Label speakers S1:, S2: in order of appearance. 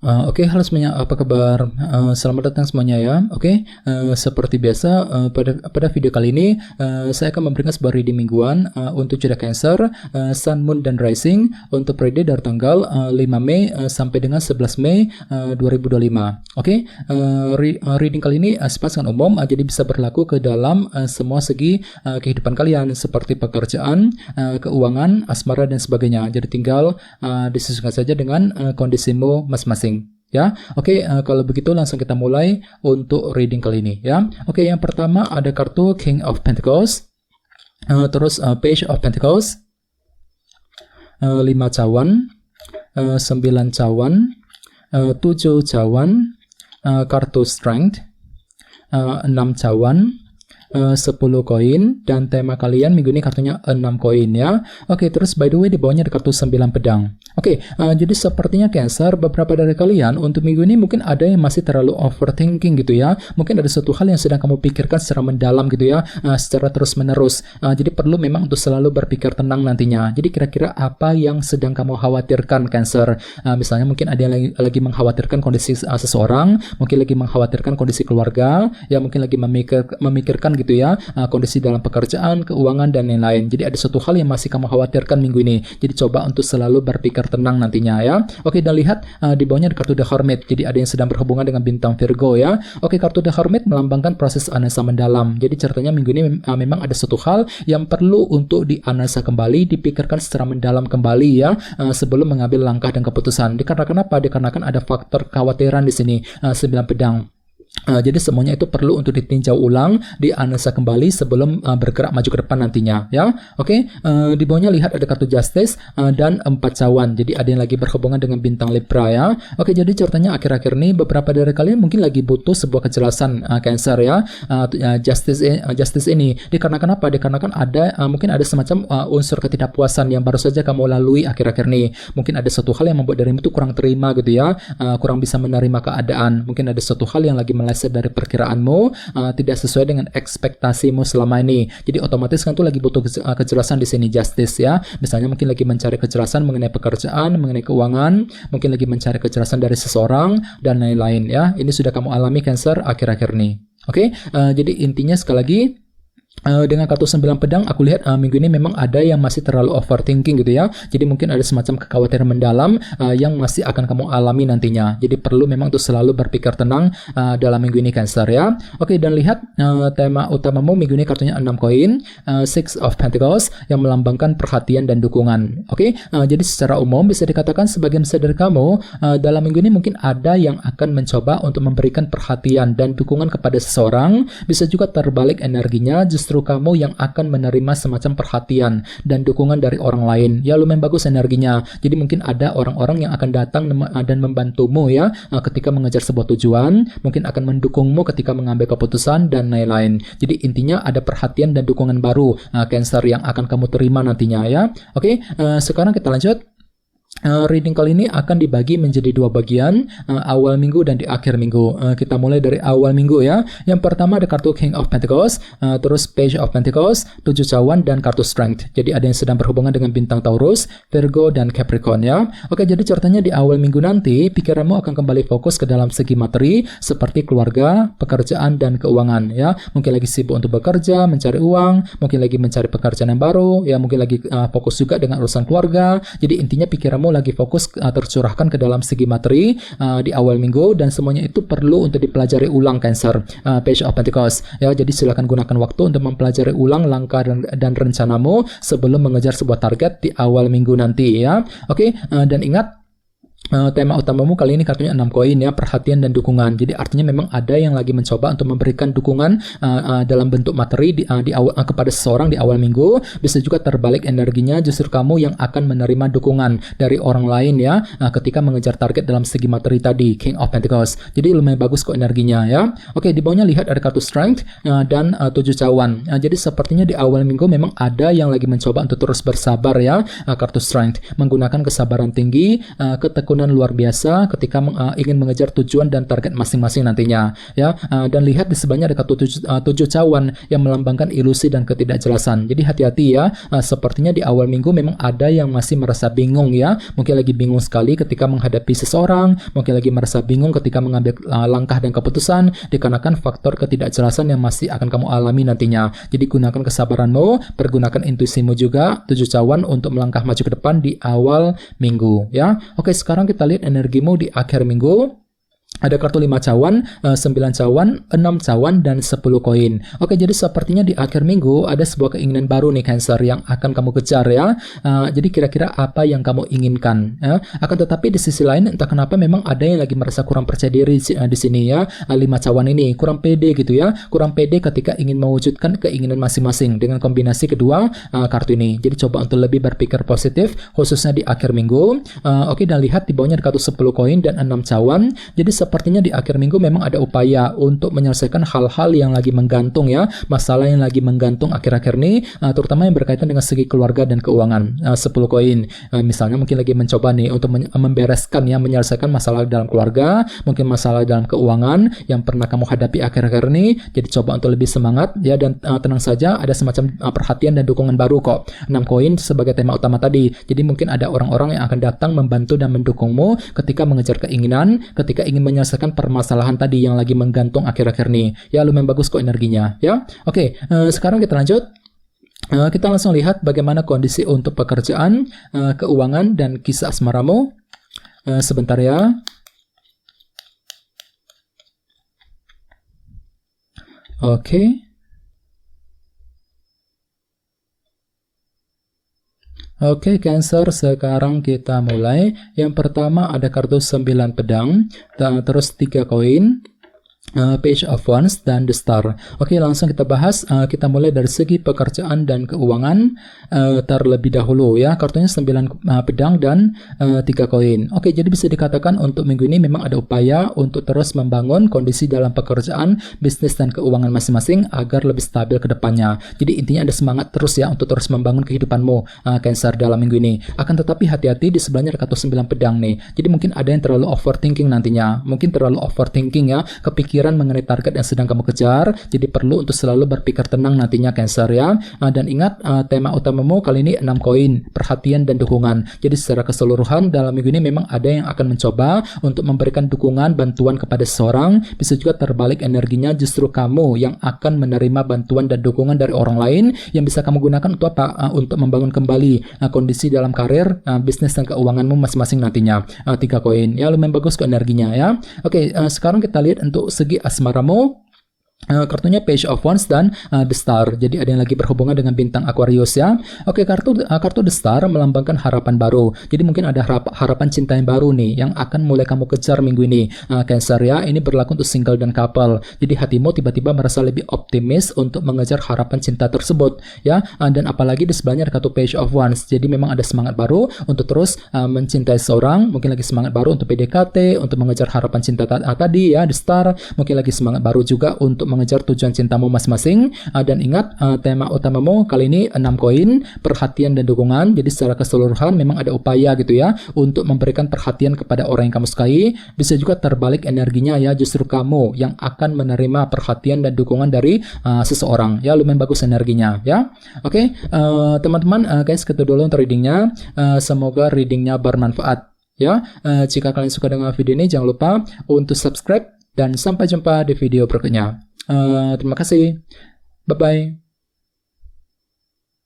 S1: Oke, halo semuanya, apa kabar? Selamat datang semuanya ya. Oke, seperti biasa pada video kali ini saya akan memberikan sebuah reading mingguan untuk zodiak Cancer, Sun, Moon, dan Rising untuk periode dari tanggal 5 Mei sampai dengan 11 Mei 2025. Oke, reading kali ini sifatnya umum, jadi bisa berlaku ke dalam semua segi kehidupan kalian seperti pekerjaan, keuangan, asmara, dan sebagainya. Jadi tinggal disesuaikan saja dengan kondisimu masing-masing. Ya, oke, kalau begitu langsung kita mulai untuk reading kali ini ya. Oke, yang pertama ada kartu King of Pentacles, terus Page of Pentacles, 5 cawan, 9 cawan, 7 cawan, kartu Strength, 6 cawan, 10 koin, dan tema kalian minggu ini kartunya 6 koin ya. Oke, terus by the way di bawahnya ada kartu 9 pedang. Oke, jadi sepertinya Cancer, beberapa dari kalian untuk minggu ini mungkin ada yang masih terlalu overthinking gitu ya. Mungkin ada suatu hal yang sedang kamu pikirkan secara mendalam gitu ya, secara terus-menerus. Jadi perlu memang untuk selalu berpikir tenang nantinya. Jadi kira-kira apa yang sedang kamu khawatirkan Cancer? Misalnya mungkin ada yang lagi mengkhawatirkan kondisi seseorang, mungkin lagi mengkhawatirkan kondisi keluarga, ya mungkin lagi memikirkan gitu ya, kondisi dalam pekerjaan, keuangan, dan lain-lain. Jadi ada suatu hal yang masih kamu khawatirkan minggu ini. Jadi coba untuk selalu berpikir tenang nantinya ya. Oke, dan lihat di bawahnya ada kartu The Hermit. Jadi ada yang sedang berhubungan dengan bintang Virgo ya. Oke, kartu The Hermit melambangkan proses analisa mendalam. Jadi ceritanya minggu ini memang ada suatu hal yang perlu untuk dianalisa kembali, dipikirkan secara mendalam kembali ya, sebelum mengambil langkah dan keputusan. Dikarenakan apa? Dikarenakan ada faktor kekhawatiran di sini, 9 pedang. Jadi semuanya itu perlu untuk ditinjau ulang, dianalisa kembali sebelum bergerak maju ke depan nantinya ya. Oke, di bawahnya lihat ada kartu Justice dan 4 cawan. Jadi ada yang lagi berhubungan dengan bintang Libra ya. Oke, jadi ceritanya akhir-akhir ini beberapa dari kalian mungkin lagi butuh sebuah kejelasan Cancer ya. Justice ini dikarenakan apa? Dikarenakan ada mungkin ada semacam unsur ketidakpuasan yang baru saja kamu lalui akhir-akhir ini. Mungkin ada suatu hal yang membuat dirimu itu kurang terima gitu ya, kurang bisa menerima keadaan. Mungkin ada suatu hal yang lagi meleset dari perkiraanmu, tidak sesuai dengan ekspektasimu selama ini. Jadi otomatis kan tuh lagi butuh kejelasan di sini Justice ya. Misalnya mungkin lagi mencari kejelasan mengenai pekerjaan, mengenai keuangan, mungkin lagi mencari kejelasan dari seseorang dan lain-lain ya. Ini sudah kamu alami Cancer akhir-akhir ini. Oke, jadi intinya sekali lagi, dengan kartu 9 pedang aku lihat minggu ini memang ada yang masih terlalu overthinking gitu ya. Jadi mungkin ada semacam kekhawatiran mendalam yang masih akan kamu alami nantinya. Jadi perlu memang untuk selalu berpikir tenang dalam minggu ini Cancer ya. Oke, dan lihat tema utamamu minggu ini kartunya 6 koin, 6 of Pentacles yang melambangkan perhatian dan dukungan. Oke, jadi secara umum bisa dikatakan sebagian besar dari kamu dalam minggu ini mungkin ada yang akan mencoba untuk memberikan perhatian dan dukungan kepada seseorang. Bisa juga terbalik energinya, justru kamu yang akan menerima semacam perhatian dan dukungan dari orang lain. Ya lumayan bagus energinya. Jadi mungkin ada orang-orang yang akan datang dan membantumu ya ketika mengejar sebuah tujuan, mungkin akan mendukungmu ketika mengambil keputusan dan lain-lain. Jadi intinya ada perhatian dan dukungan baru Cancer yang akan kamu terima nantinya ya. Oke, sekarang kita lanjut. Reading kali ini akan dibagi menjadi 2 bagian, awal minggu dan di akhir minggu. Kita mulai dari awal minggu ya. Yang pertama ada kartu King of Pentacles, terus Page of Pentacles, 7 cawan, dan kartu Strength. Jadi ada yang sedang berhubungan dengan bintang Taurus, Virgo, dan Capricorn ya. Oke, jadi ceritanya di awal minggu nanti pikiranmu akan kembali fokus ke dalam segi materi seperti keluarga, pekerjaan, dan keuangan ya. Mungkin lagi sibuk untuk bekerja, mencari uang, mungkin lagi mencari pekerjaan yang baru ya, mungkin lagi fokus juga dengan urusan keluarga. Jadi intinya pikiranmu lagi fokus tercurahkan ke dalam segi materi di awal minggu, dan semuanya itu perlu untuk dipelajari ulang Cancer. Page of Pentacles ya, jadi silakan gunakan waktu untuk mempelajari ulang langkah dan rencanamu sebelum mengejar sebuah target di awal minggu nanti ya. Oke, dan ingat tema utamamu kali ini kartunya 6 koin ya, perhatian dan dukungan. Jadi artinya memang ada yang lagi mencoba untuk memberikan dukungan dalam bentuk materi kepada seseorang di awal minggu. Bisa juga terbalik energinya, justru kamu yang akan menerima dukungan dari orang lain ya ketika mengejar target dalam segi materi tadi, King of Pentacles. Jadi lumayan bagus kok energinya ya. Oke, di bawahnya lihat ada kartu Strength dan 7 cawan. Jadi sepertinya di awal minggu memang ada yang lagi mencoba untuk terus bersabar ya, kartu Strength menggunakan kesabaran tinggi, ketekunan ketekunan luar biasa ketika ingin mengejar tujuan dan target masing-masing nantinya, ya. Dan lihat di sebelahnya ada tujuh cawan yang melambangkan ilusi dan ketidakjelasan. Jadi hati-hati ya, sepertinya di awal minggu memang ada yang masih merasa bingung ya, mungkin lagi bingung sekali ketika menghadapi seseorang, mungkin lagi merasa bingung ketika mengambil langkah dan keputusan dikarenakan faktor ketidakjelasan yang masih akan kamu alami nantinya. Jadi gunakan kesabaranmu, pergunakan intuisimu juga, 7 cawan untuk melangkah maju ke depan di awal minggu ya. Oke, sekarang kita lihat energimu di akhir minggu. Ada kartu 5 cawan, 9 cawan, 6 cawan, dan 10 koin. Oke, jadi sepertinya di akhir minggu ada sebuah keinginan baru nih Cancer yang akan kamu kejar ya. Jadi kira-kira apa yang kamu inginkan ya. Akan tetapi di sisi lain entah kenapa memang ada yang lagi merasa kurang percaya diri di sini ya. 5 cawan ini kurang pede gitu ya. Kurang pede ketika ingin mewujudkan keinginan masing-masing dengan kombinasi kedua kartu ini. Jadi coba untuk lebih berpikir positif khususnya di akhir minggu. Oke, dan lihat di bawahnya ada kartu 10 koin dan 6 cawan. Jadi sepertinya di akhir minggu memang ada upaya untuk menyelesaikan hal-hal yang lagi menggantung ya, masalah yang lagi menggantung akhir-akhir ini, terutama yang berkaitan dengan segi keluarga dan keuangan. 10 koin, misalnya mungkin lagi mencoba nih untuk membereskan ya, menyelesaikan masalah dalam keluarga, mungkin masalah dalam keuangan yang pernah kamu hadapi akhir-akhir ini. Jadi coba untuk lebih semangat ya, dan tenang saja, ada semacam perhatian dan dukungan baru kok. 6 koin sebagai tema utama tadi. Jadi mungkin ada orang-orang yang akan datang membantu dan mendukungmu ketika mengejar keinginan, ketika ingin menyelesaikan permasalahan tadi yang lagi menggantung akhir-akhir ini. Ya, lumayan bagus kok energinya ya. Oke, sekarang kita lanjut. Kita langsung lihat bagaimana kondisi untuk pekerjaan, keuangan, dan kisah asmaramu. Sebentar ya. Oke. Oke, Cancer, sekarang kita mulai. Yang pertama ada kartu 9 pedang, terus 3 koin, Page of Wands, dan The Star. Oke, langsung kita bahas. Kita mulai dari segi pekerjaan dan keuangan terlebih dahulu ya. Kartunya 9 pedang dan 3 koin. Oke, jadi bisa dikatakan untuk minggu ini memang ada upaya untuk terus membangun kondisi dalam pekerjaan, bisnis, dan keuangan masing-masing agar lebih stabil ke depannya. Jadi intinya ada semangat terus ya untuk terus membangun kehidupanmu, Cancer, dalam minggu ini. Akan tetapi hati-hati, di sebelahnya ada kartu 9 pedang nih. Jadi mungkin ada yang terlalu overthinking nantinya. Mungkin terlalu overthinking ya, kepikiran mengenai target yang sedang kamu kejar. Jadi perlu untuk selalu berpikir tenang nantinya, Cancer ya. Dan ingat, tema utamamu kali ini 6 koin, perhatian dan dukungan. Jadi secara keseluruhan dalam minggu ini memang ada yang akan mencoba untuk memberikan dukungan, bantuan kepada seseorang. Bisa juga terbalik energinya, justru kamu yang akan menerima bantuan dan dukungan dari orang lain yang bisa kamu gunakan untuk apa? Untuk membangun kembali kondisi dalam karir, bisnis, dan keuanganmu masing-masing nantinya. 3 koin ya, lumayan bagus ke energinya ya. Oke, sekarang kita lihat untuk segi asmaramu. Kartunya Page of Wands dan The Star. Jadi ada yang lagi berhubungan dengan bintang Aquarius ya. Oke, kartu The Star melambangkan harapan baru. Jadi mungkin ada harapan cinta yang baru nih yang akan mulai kamu kejar minggu ini, Cancer ya. Ini berlaku untuk single dan couple. Jadi hatimu tiba-tiba merasa lebih optimis untuk mengejar harapan cinta tersebut ya. Dan apalagi di sebelahnya ada kartu Page of Wands. Jadi memang ada semangat baru untuk terus mencintai seorang. Mungkin lagi semangat baru untuk PDKT, untuk mengejar harapan cinta tadi ya, The Star. Mungkin lagi semangat baru juga untuk mengejar tujuan cintamu masing-masing. Dan ingat, tema utamamu kali ini 6 koin, perhatian dan dukungan. Jadi secara keseluruhan memang ada upaya gitu ya untuk memberikan perhatian kepada orang yang kamu sukai. Bisa juga terbalik energinya ya, justru kamu yang akan menerima perhatian dan dukungan dari seseorang ya. Lumayan bagus energinya ya. Oke, teman-teman, guys, itu dulu untuk readingnya. Semoga readingnya bermanfaat ya. Jika kalian suka dengan video ini, jangan lupa untuk subscribe dan sampai jumpa di video berikutnya. Terima kasih. Bye-bye.